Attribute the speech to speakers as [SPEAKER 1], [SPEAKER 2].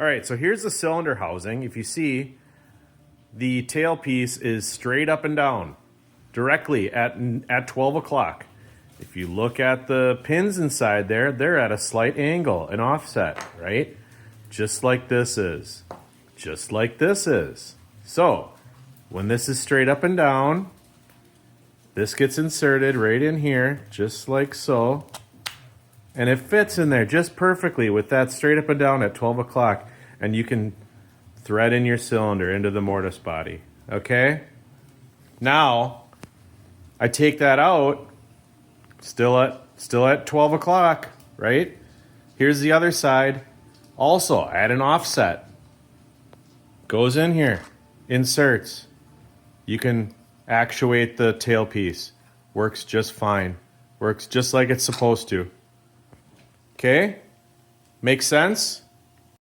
[SPEAKER 1] All right, so here's the cylinder housing. If you see, the tailpiece is straight up and down, directly at 12 o'clock. If you look at the pins inside there, they're at a slight angle, an offset, right? Just like this is. Just like this is. So, when this is straight up and down, this gets inserted right in here, just like so. And it fits in there just perfectly with that straight up and down at 12 o'clock. And you can thread in your cylinder into the mortise body, okay? Now, I take that out, still at 12 o'clock, right? Here's the other side, also at an offset. Goes in here, inserts. You can actuate the tailpiece. Works just fine. Works just like it's supposed to. Okay? Makes sense?